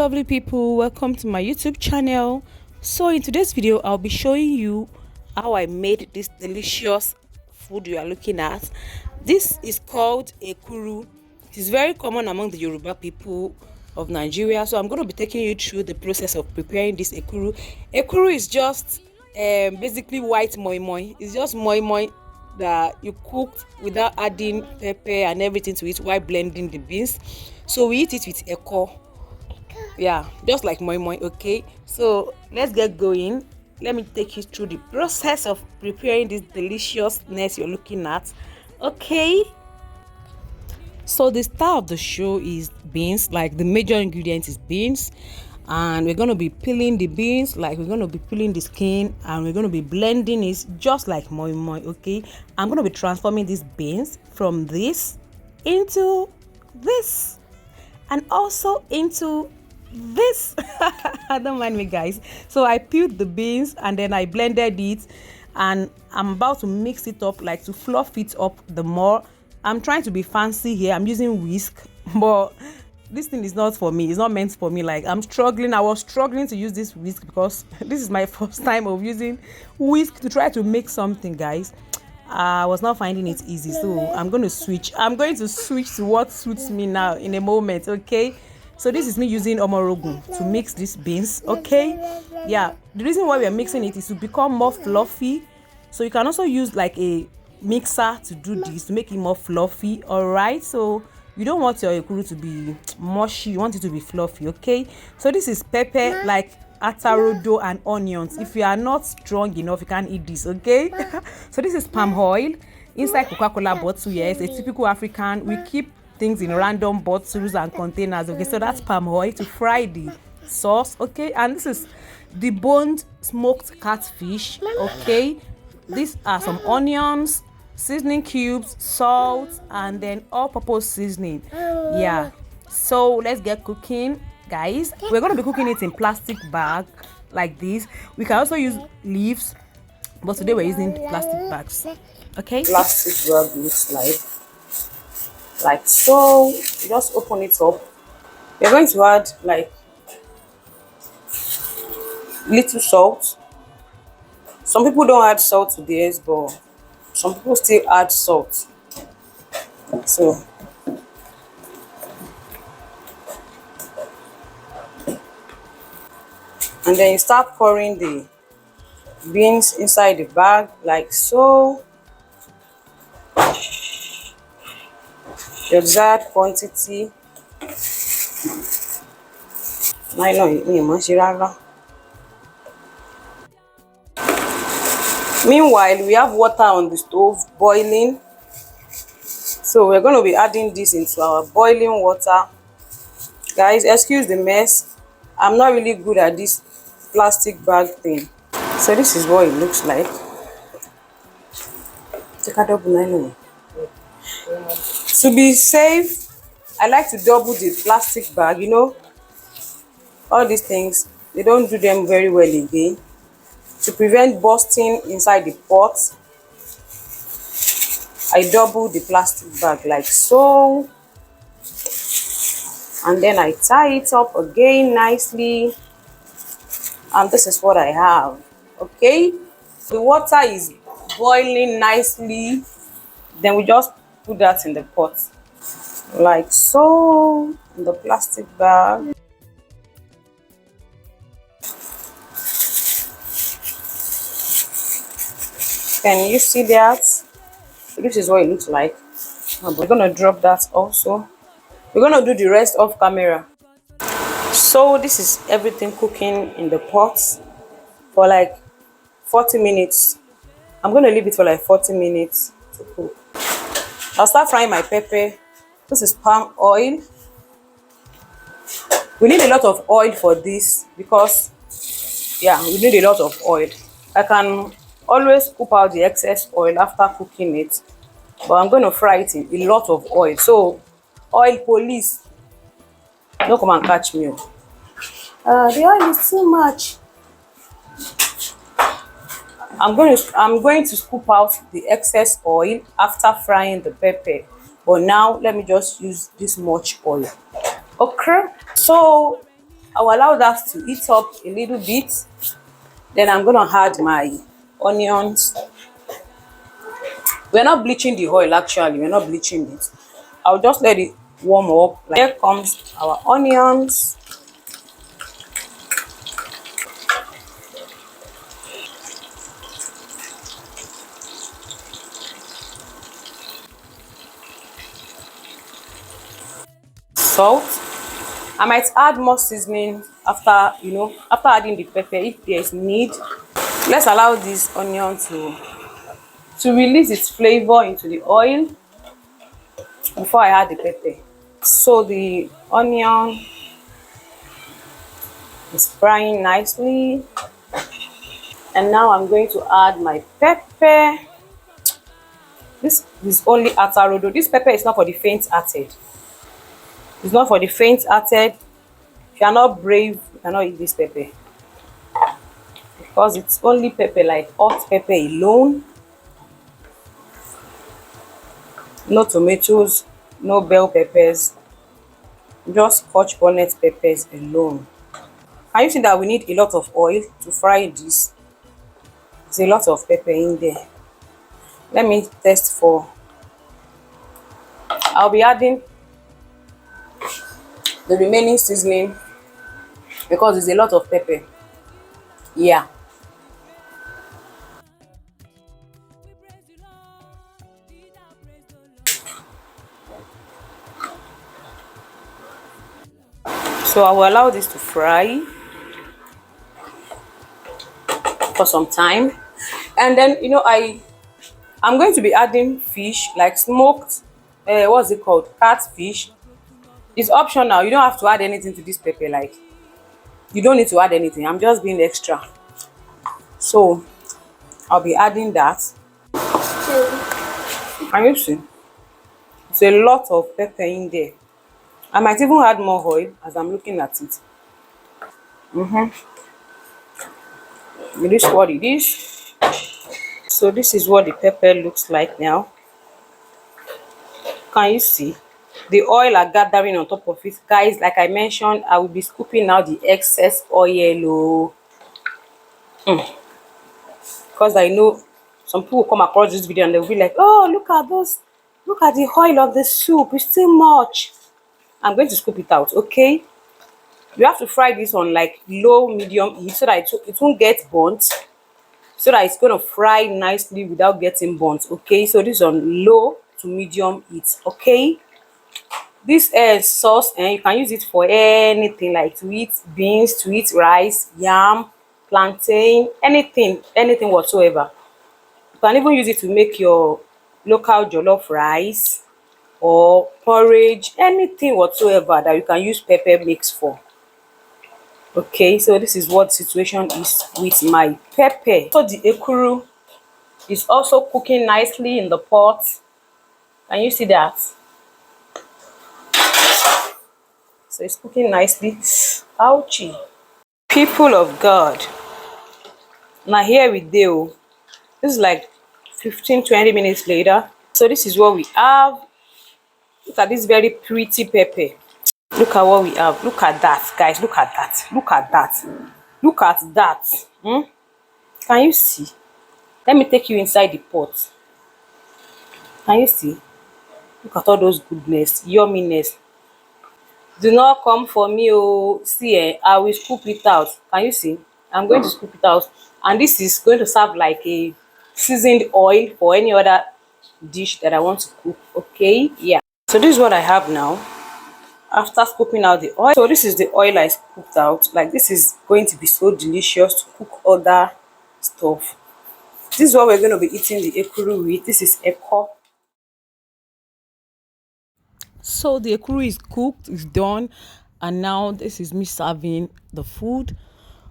lovely people, welcome to my YouTube channel. So in today's video I'll be showing you how I made this delicious food you are looking at. This is called Ekuru. It is very common among the Yoruba people of Nigeria, so I'm going to be taking you through the process of preparing this Ekuru. Ekuru is just basically white moi moi. It's just moi moi that you cooked without adding pepper and everything to it while blending the beans. So we eat it with Eko. Yeah, just like moi moi. Okay, so let's get going. Let me take you through the process of preparing this deliciousness you're looking at. Okay, so the star of the show is beans. Like the major ingredient is beans, and we're going to be peeling the beans, like we're going to be peeling the skin, and we're going to be blending it just like moi moi. Okay, I'm going to be transforming these beans from this into this and also into this. Don't mind me, guys. So I peeled the beans and then I blended it, and I'm about to mix it up, like to fluff it up the more. I'm trying to be fancy here. I'm using whisk, but this thing is not for me. It's not meant for me. Like I'm struggling. I was struggling to use this whisk because this is my first time of using whisk to try to make something, guys. I was not finding it easy, so I'm going to switch to what suits me now in a moment. Okay, so this is me using omorogun to mix these beans. Okay, yeah, the reason why we are mixing it is to become more fluffy. So you can also use like a mixer to do this, to make it more fluffy. All right, so you don't want your ekuru to be mushy, you want it to be fluffy. Okay, so this is pepper, like atarodo and onions. If you are not strong enough, you can't eat this. Okay, so this is palm oil inside Coca-Cola bottle. Yes, a typical African. We keep things in random bottles and containers. Okay, so that's palm oil to fry the sauce. Okay, and this is deboned smoked catfish. Okay, these are some onions, seasoning cubes, salt, and then all-purpose seasoning. Yeah, so let's get cooking, guys. We're going to be cooking it in plastic bag like this. We can also use leaves, but today we're using plastic bags. Okay, Plastic bag looks like so. You just open it up. We're going to add like little salt. Some people don't add salt to theirs, but some people still add salt. So and then you start pouring the beans inside the bag like so. The exact quantity. Meanwhile, we have water on the stove boiling. So we're going to be adding this into our boiling water. Guys, excuse the mess. I'm not really good at this plastic bag thing. So this is what it looks like. To be safe, I like to double the plastic bag. You know, all these things, they don't do them very well again. To prevent bursting inside the pot, I double the plastic bag like so, and then I tie it up again nicely, and this is what I have. Okay, the water is boiling nicely, then we just put that in the pot like so, in the plastic bag. Can you see that? So this is what it looks like. We're gonna drop that also. We're gonna do the rest off camera. So this is everything cooking in the pot for like 40 minutes. I'm gonna leave it for like 40 minutes to cook. I'll start frying my pepper. This is palm oil. We need a lot of oil for this because, yeah, we need a lot of oil. I can always scoop out the excess oil after cooking it, but I'm going to fry it in a lot of oil. So, oil police, don't come and catch me. The oil is too much. I'm going to scoop out the excess oil after frying the pepper. But now let me just use this much oil. Okay, so I'll allow that to heat up a little bit. Then I'm gonna add my onions. We're not bleaching the oil actually, we're not bleaching it. I'll just let it warm up. Like, here comes our onions. Salt. I might add more seasoning after, after adding the pepper if there's need. Let's allow this onion to release its flavor into the oil before I add the pepper. So the onion is frying nicely. And now I'm going to add my pepper. This is only atarodo. This pepper is not for the faint-hearted. It's not for the faint-hearted. If you are not brave, you cannot eat this pepper. Because it's only pepper, like hot pepper alone. No tomatoes, no bell peppers. Just scotch bonnet peppers alone. Can you see that we need a lot of oil to fry this? There's a lot of pepper in there. Let me test for. I'll be adding the remaining seasoning because there's a lot of pepper. Yeah. So I will allow this to fry for some time. And then, I'm going to be adding fish, like smoked, what's it called? Catfish. It's optional. You don't have to add anything to this pepper. Like, you don't need to add anything. I'm just being extra. So, I'll be adding that. Can you see? It's a lot of pepper in there. I might even add more oil as I'm looking at it. This is what it is. So this is what the pepper looks like now. Can you see? The oil are gathering on top of it. Guys, like I mentioned, I will be scooping out the excess oil. Because I know some people come across this video and they'll be like, oh, look at those. Look at the oil of the soup. It's too much. I'm going to scoop it out, okay? You have to fry this on like low medium heat so that it won't get burnt, so that it's going to fry nicely without getting burnt. Okay, so this is on low to medium heat. Okay, this sauce, and you can use it for anything, like to eat beans, to eat rice, yam, plantain, anything whatsoever. You can even use it to make your local jollof rice or porridge, anything whatsoever that you can use pepper mix for. Okay, so this is what the situation is with my pepper. So the ekuru is also cooking nicely in the pot. Can you see that? So it's cooking nicely. Ouchie. People of God. Now here we do. This is like 15-20 minutes later. So this is what we have. Look at this very pretty pepper. Look at what we have. Look at that, guys. Look at that. Look at that. Look at that. Can you see? Let me take you inside the pot. Can you see? Look at all those goodness, yumminess. Do not come for me. Oh, see, I will scoop it out. Can you see? I'm going to scoop it out. And this is going to serve like a seasoned oil for any other dish that I want to cook. Okay? Yeah. So this is what I have now. After scooping out the oil, so this is the oil I scooped out. Like, this is going to be so delicious to cook other stuff. This is what we're going to be eating the ekuru with. This is eko. So the ekuru is cooked, it's done, and now this is me serving the food.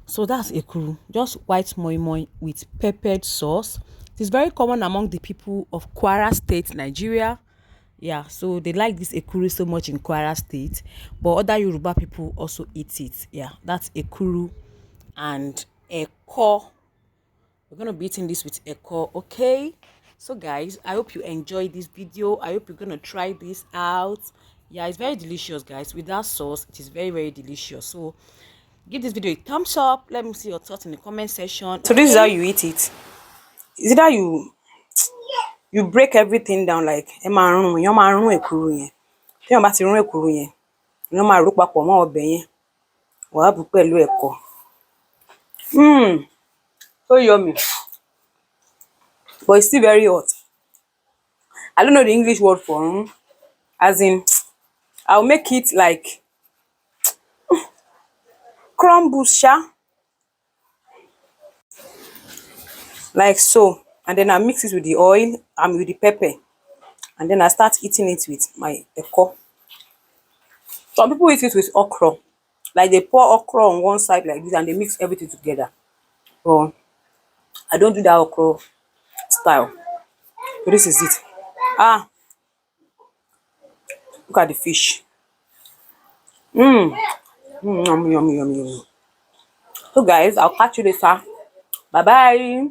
So that's ekuru, just white moi moi with peppered sauce. It is very common among the people of Kwara State, Nigeria. Yeah, so they like this ekuru so much in Kwara State, but other Yoruba people also eat it. Yeah, that's ekuru and eko. We're gonna be eating this with eko. Okay, so guys, I hope you enjoyed this video. I hope you're gonna try this out. Yeah, it's very delicious, guys. With that sauce, it is very, very delicious. So Give this video a thumbs up. Let me see your thoughts in the comment section. So this is how Okay. you eat it. Is it that you break everything down like ẹ máa rún èèyàn máa rún èkuru yẹn. Téèyàn bá ti rún èkuru yẹn, èèyàn máa rò papọ̀ mọ́ ọbẹ̀ yẹn. Wàá bù pẹ̀lú ẹ̀kọ. So yummy. But it's still very hot. I don't know the English word for as in I'll make it like crumbles sha, like so, and then I mix it with the oil and with the pepper, and then I start eating it with my eko. Some people eat it with okra, like they pour okra on one side like this and they mix everything together. But I don't do that okra style. So this is it. Ah, look at the fish. Yummy, yummy, yummy, yummy. So guys, I'll catch you later. Bye bye.